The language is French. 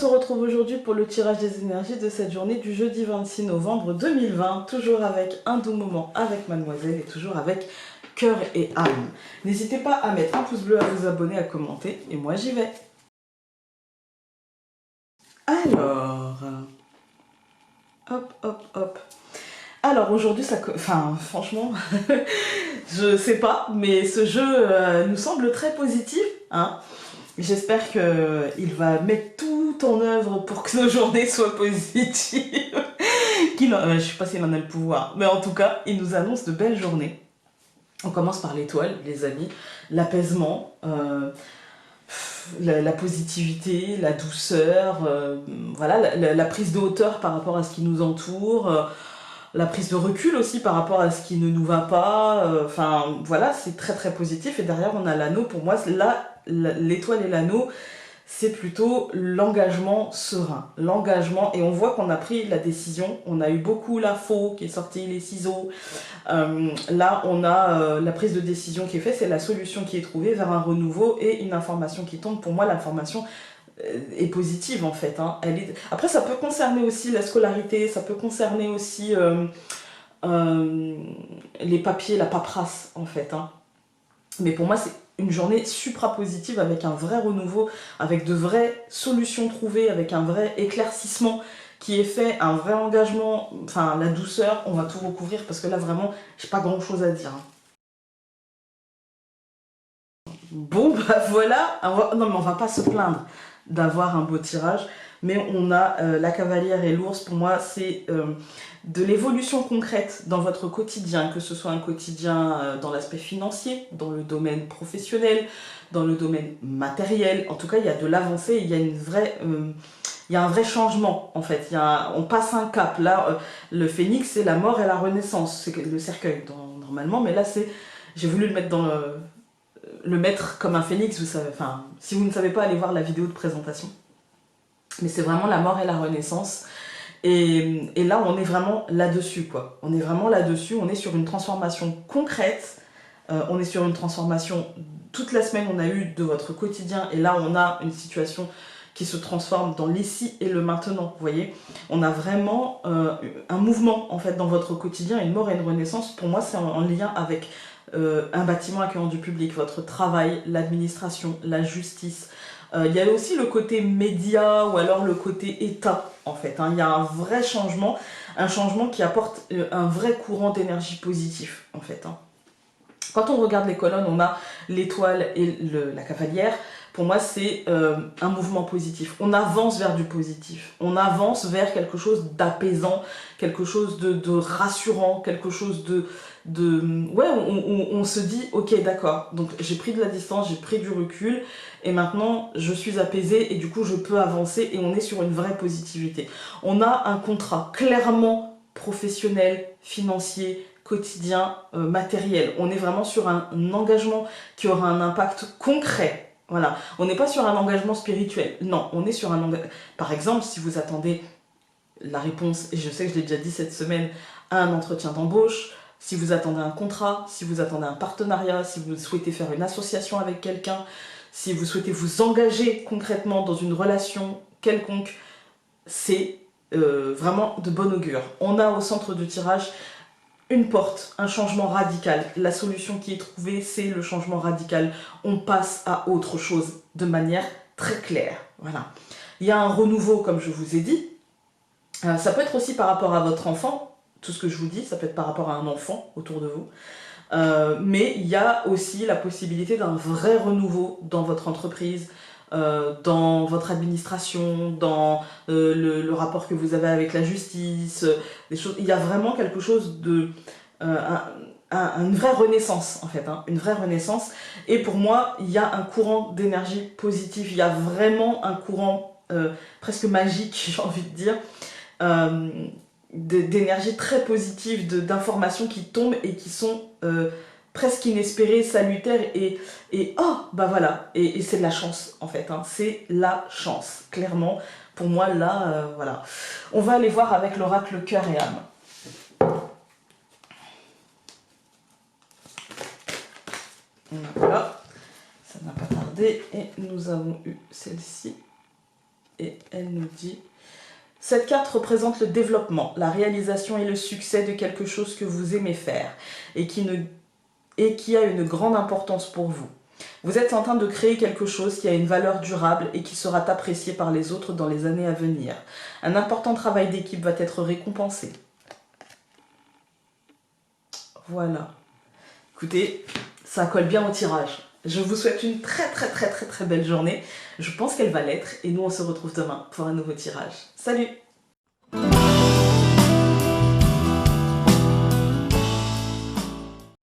se retrouve aujourd'hui pour le tirage des énergies de cette journée du jeudi 26 novembre 2020, toujours avec un doux moment avec mademoiselle et toujours avec cœur et âme. N'hésitez pas à mettre un pouce bleu, à vous abonner, à commenter, et moi j'y vais. Alors, hop, hop, hop. Alors aujourd'hui, franchement, je sais pas, mais ce jeu nous semble très positif, hein. J'espère qu'il va mettre tout en œuvre pour que nos journées soient positives. Je sais pas s'il en a le pouvoir, mais en tout cas, il nous annonce de belles journées. On commence par l'étoile, les amis, l'apaisement, la positivité, la douceur, voilà, la prise de hauteur par rapport à ce qui nous entoure, la prise de recul aussi par rapport à ce qui ne nous va pas. Enfin, voilà, c'est très très positif. Et derrière, on a l'anneau. Pour moi, là, l'étoile et l'anneau, c'est plutôt l'engagement serein. L'engagement, et on voit qu'on a pris la décision. On a eu beaucoup la faux qui est sortie, les ciseaux. Là, on a la prise de décision qui est faite, c'est la solution qui est trouvée vers un renouveau et une information qui tombe. Pour moi, l'information est positive en fait, hein. Après, ça peut concerner aussi la scolarité, ça peut concerner aussi les papiers, la paperasse en fait, hein. Mais pour moi, c'est une journée supra-positive avec un vrai renouveau, avec de vraies solutions trouvées, avec un vrai éclaircissement qui est fait, un vrai engagement, enfin la douceur, on va tout recouvrir parce que là vraiment, j'ai pas grand chose à dire, hein. Bon, bah voilà, non mais on va pas se plaindre d'avoir un beau tirage, mais on a la cavalière et l'ours. Pour moi, c'est de l'évolution concrète dans votre quotidien, que ce soit un quotidien dans l'aspect financier, dans le domaine professionnel, dans le domaine matériel. En tout cas, il y a de l'avancée, il y a il y a un vrai changement en fait. On passe un cap. Là, le phénix, c'est la mort et la renaissance, c'est le cercueil normalement, mais là, j'ai voulu le mettre le mettre comme un phénix, vous savez, enfin, si vous ne savez pas, allez voir la vidéo de présentation. Mais c'est vraiment la mort et la renaissance. Et là, on est vraiment là-dessus, quoi. On est vraiment là-dessus, on est sur une transformation concrète, on est sur une transformation, toute la semaine on a eu de votre quotidien, et là on a une situation qui se transforme dans l'ici et le maintenant, vous voyez. On a vraiment un mouvement, en fait, dans votre quotidien, une mort et une renaissance. Pour moi, c'est en lien avec un bâtiment accueillant du public, votre travail, l'administration, la justice. Il y a aussi le côté média ou alors le côté état, en fait, hein. Il y a un vrai changement, un changement qui apporte un vrai courant d'énergie positif, en fait, hein. Quand on regarde les colonnes, on a l'étoile et la cavalière. Pour moi, c'est un mouvement positif. On avance vers du positif. On avance vers quelque chose d'apaisant, quelque chose de rassurant, quelque chose ouais, on se dit, ok, d'accord, donc j'ai pris de la distance, j'ai pris du recul, et maintenant je suis apaisée, et du coup je peux avancer, et on est sur une vraie positivité. On a un contrat clairement professionnel, financier, quotidien, matériel. On est vraiment sur un engagement qui aura un impact concret. Voilà. On n'est pas sur un engagement spirituel. Non, on est sur un engagement. Par exemple, si vous attendez la réponse, et je sais que je l'ai déjà dit cette semaine, à un entretien d'embauche, si vous attendez un contrat, si vous attendez un partenariat, si vous souhaitez faire une association avec quelqu'un, si vous souhaitez vous engager concrètement dans une relation quelconque, c'est vraiment de bon augure. On a au centre du tirage une porte, un changement radical. La solution qui est trouvée, c'est le changement radical. On passe à autre chose de manière très claire. Voilà. Il y a un renouveau, comme je vous ai dit. Ça peut être aussi par rapport à votre enfant. Tout ce que je vous dis, ça peut être par rapport à un enfant autour de vous. Mais il y a aussi la possibilité d'un vrai renouveau dans votre entreprise, dans votre administration, dans le rapport que vous avez avec la justice, des choses. Il y a vraiment quelque chose de... une vraie renaissance, en fait, hein, une vraie renaissance. Et pour moi, il y a un courant d'énergie positive, il y a vraiment un courant presque magique, j'ai envie de dire, d'énergie très positive, d'informations qui tombent et qui sont presque inespérées, salutaires, et oh, bah voilà, et c'est de la chance en fait, hein. C'est la chance, clairement. Pour moi, là, voilà. On va aller voir avec l'oracle cœur et âme. Voilà, ça n'a pas tardé, et nous avons eu celle-ci. Et elle nous dit... Cette carte représente le développement, la réalisation et le succès de quelque chose que vous aimez faire et qui a une grande importance pour vous. Vous êtes en train de créer quelque chose qui a une valeur durable et qui sera apprécié par les autres dans les années à venir. Un important travail d'équipe va être récompensé. Voilà. Écoutez, ça colle bien au tirage. Je vous souhaite une très belle journée. Je pense qu'elle va l'être et nous on se retrouve demain pour un nouveau tirage. Salut!